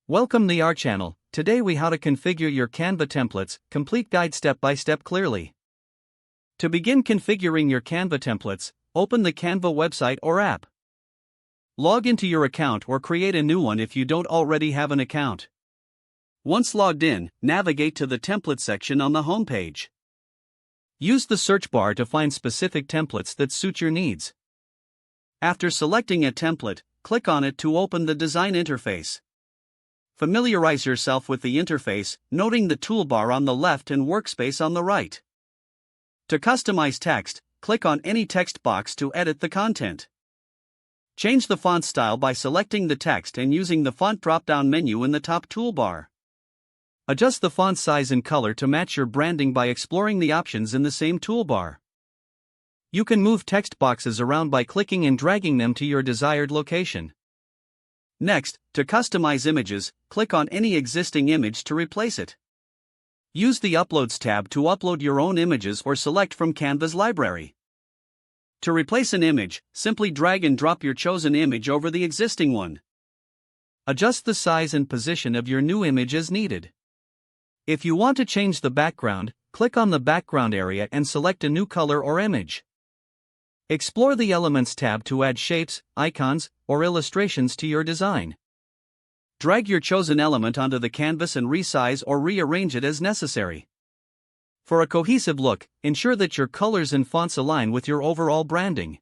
Welcome to our channel. Today we how to configure your Canva templates, complete guide step by step clearly. To begin configuring your Canva templates, open the Canva website or app. Log into your account or create a new one if you don't already have an account. Once logged in, navigate to the template section on the home page. Use the search bar to find specific templates that suit your needs. After selecting a template, click on it to open the design interface. Familiarize yourself with the interface, noting the toolbar on the left and workspace on the right. To customize text, click on any text box to edit the content. Change the font style by selecting the text and using the font drop-down menu in the top toolbar. Adjust the font size and color to match your branding by exploring the options in the same toolbar. You can move text boxes around by clicking and dragging them to your desired location. Next, to customize images, click on any existing image to replace it. Use the Uploads tab to upload your own images or select from Canva's library. To replace an image, simply drag and drop your chosen image over the existing one. Adjust the size and position of your new image as needed. If you want to change the background, click on the background area and select a new color or image. Explore the Elements tab to add shapes, icons, or illustrations to your design. Drag your chosen element onto the canvas and resize or rearrange it as necessary. For a cohesive look, ensure that your colors and fonts align with your overall branding.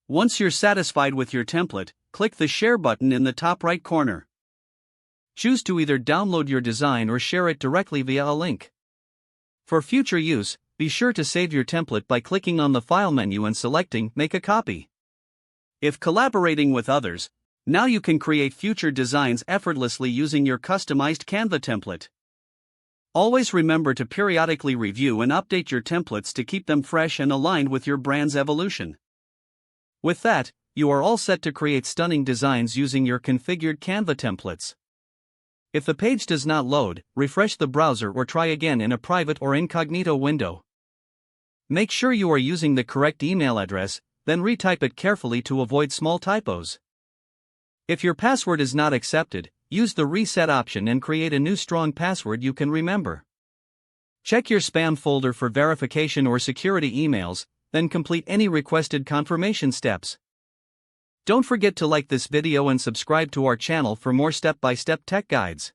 Once you're satisfied with your template, click the Share button in the top right corner. Choose to either download your design or share it directly via a link. For future use, be sure to save your template by clicking on the File menu and selecting Make a Copy. If collaborating with others, now you can create future designs effortlessly using your customized Canva template. Always remember to periodically review and update your templates to keep them fresh and aligned with your brand's evolution. With that, you are all set to create stunning designs using your configured Canva templates. If the page does not load, refresh the browser or try again in a private or incognito window. Make sure you are using the correct email address, then retype it carefully to avoid small typos. If your password is not accepted, use the reset option and create a new strong password you can remember. Check your spam folder for verification or security emails, then complete any requested confirmation steps. Don't forget to like this video and subscribe to our channel for more step-by-step tech guides.